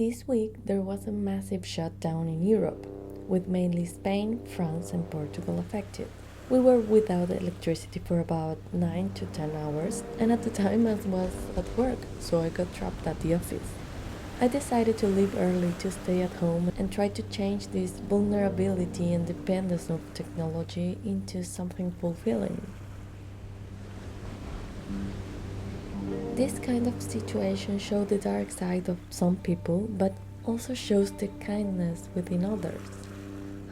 This week there was a massive shutdown in Europe, with mainly Spain, France, and Portugal affected. We were without electricity for about 9 to 10 hours, and at the time I was at work, so I got trapped at the office. I decided to leave early to stay at home and try to change this vulnerability and dependence of technology into something fulfilling. This kind of situation shows the dark side of some people, but also shows the kindness within others.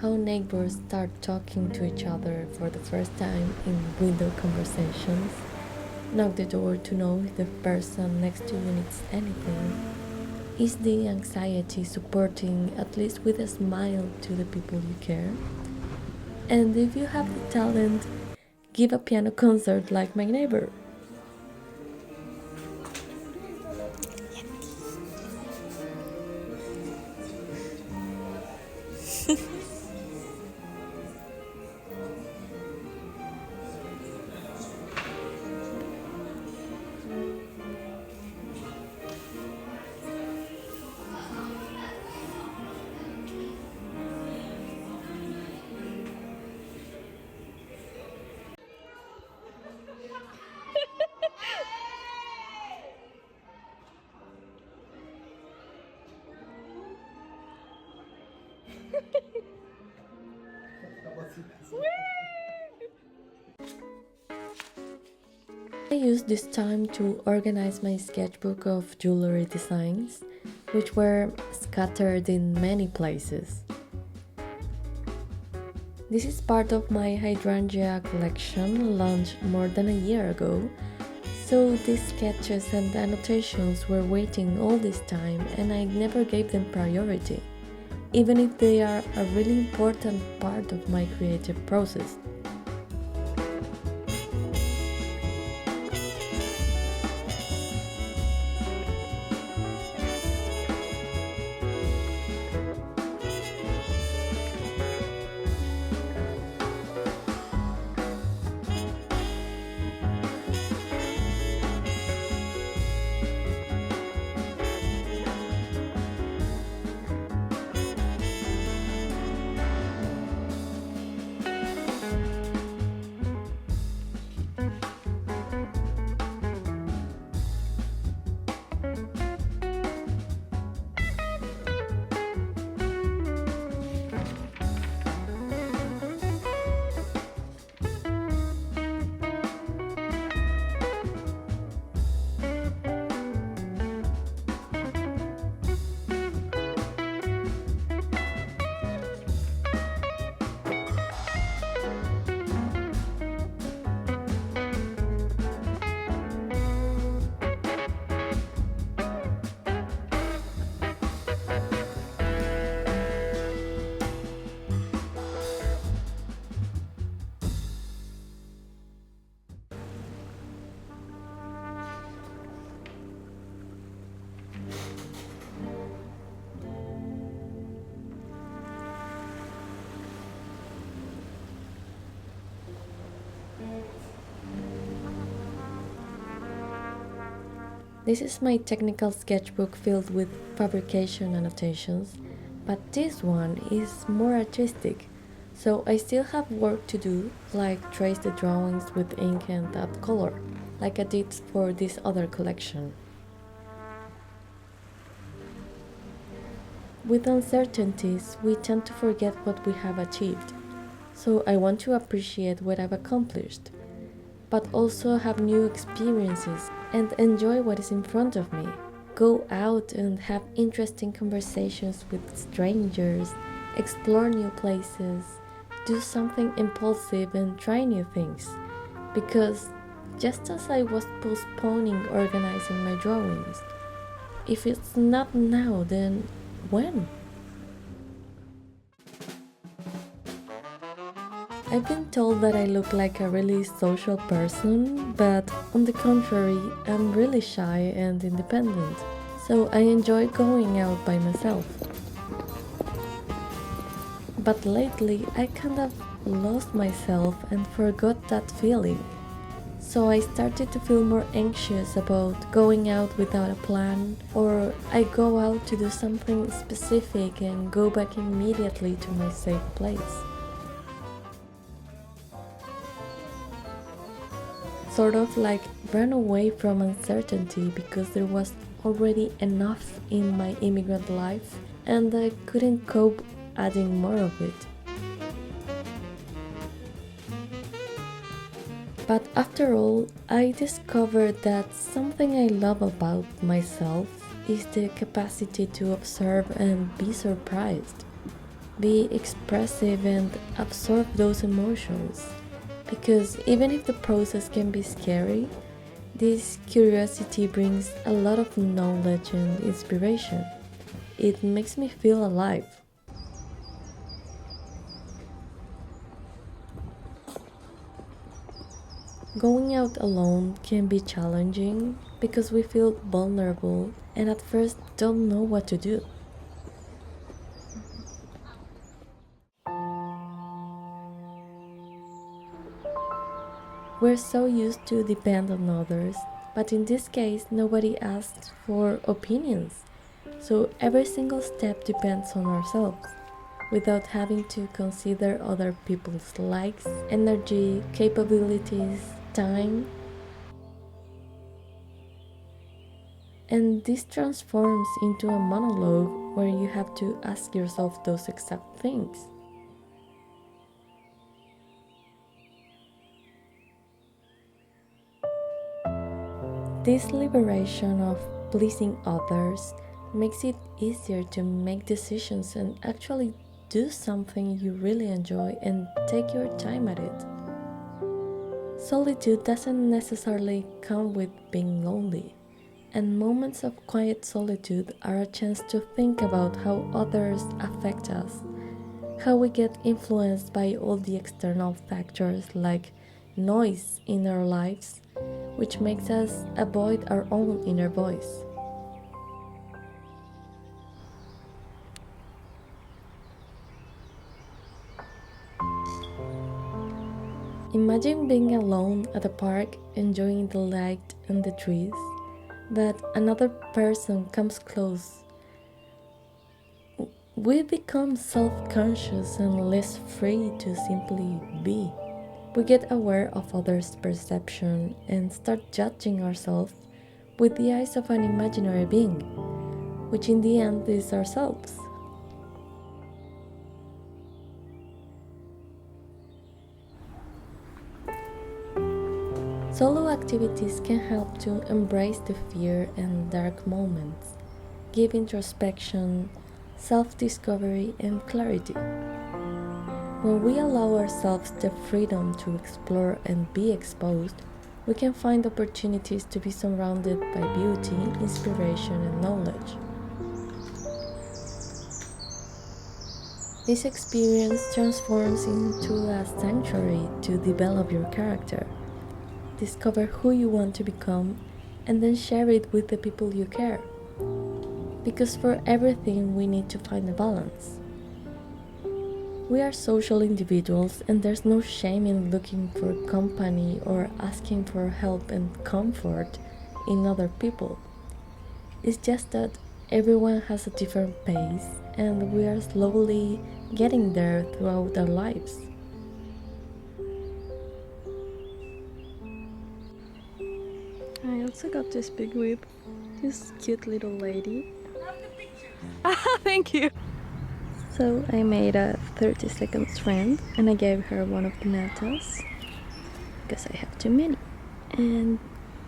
How neighbors start talking to each other for the first time in window conversations, knock the door to know if the person next to you needs anything. Is the anxiety supporting, at least with a smile, to the people you care? And if you have the talent, give a piano concert like my neighbor. I used this time to organize my sketchbook of jewelry designs, which were scattered in many places. This is part of my hydrangea collection launched more than a year ago, so these sketches and annotations were waiting all this time and I never gave them priority, even if they are a really important part of my creative process. This is my technical sketchbook filled with fabrication annotations, but this one is more artistic, so I still have work to do, like trace the drawings with ink and add color, like I did for this other collection. With uncertainties, we tend to forget what we have achieved, so I want to appreciate what I've accomplished, but also have new experiences and enjoy what is in front of me. Go out and have interesting conversations with strangers, explore new places, do something impulsive and try new things. Because just as I was postponing organizing my drawings, if it's not now, then when? I've been told that I look like a really social person, but on the contrary, I'm really shy and independent, so I enjoy going out by myself. But lately, I kind of lost myself and forgot that feeling. So I started to feel more anxious about going out without a plan, or I go out to do something specific and go back immediately to my safe place. Sort of like ran away from uncertainty because there was already enough in my immigrant life and I couldn't cope adding more of it. But after all, I discovered that something I love about myself is the capacity to observe and be surprised, be expressive and absorb those emotions. Because even if the process can be scary, this curiosity brings a lot of knowledge and inspiration. It makes me feel alive. Going out alone can be challenging because we feel vulnerable and at first don't know what to do. We're so used to depend on others, but in this case, nobody asks for opinions. So every single step depends on ourselves, without having to consider other people's likes, energy, capabilities, time. And this transforms into a monologue where you have to ask yourself those exact things. This liberation of pleasing others makes it easier to make decisions and actually do something you really enjoy and take your time at it. Solitude doesn't necessarily come with being lonely, and moments of quiet solitude are a chance to think about how others affect us, how we get influenced by all the external factors like noise in our lives, which makes us avoid our own inner voice. Imagine being alone at a park enjoying the light and the trees, but another person comes close. We become self-conscious and less free to simply be. We get aware of others' perception and start judging ourselves with the eyes of an imaginary being, which in the end is ourselves. Solo activities can help to embrace the fear and dark moments, give introspection, self-discovery, and clarity. When we allow ourselves the freedom to explore and be exposed, we can find opportunities to be surrounded by beauty, inspiration, and knowledge. This experience transforms into a sanctuary to develop your character, discover who you want to become, and then share it with the people you care. Because for everything, we need to find a balance. We are social individuals, and there's no shame in looking for company or asking for help and comfort in other people. It's just that everyone has a different pace, and we are slowly getting there throughout our lives. I also got to speak with this cute little lady. Thank you. So I made a 30 seconds friend and I gave her one of the natas because I have too many. And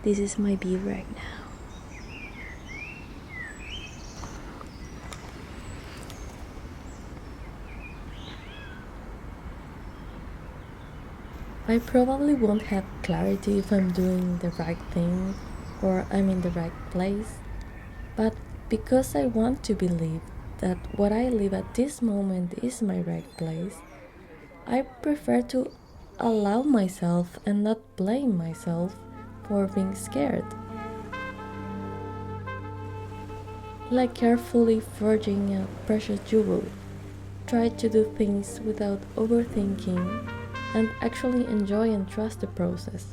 this is my bee right now. I probably won't have clarity if I'm doing the right thing or I'm in the right place, but because I want to believe that what I live at this moment is my right place, I prefer to allow myself and not blame myself for being scared. Like carefully forging a precious jewel, try to do things without overthinking and actually enjoy and trust the process.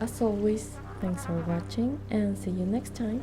As always, thanks for watching and see you next time.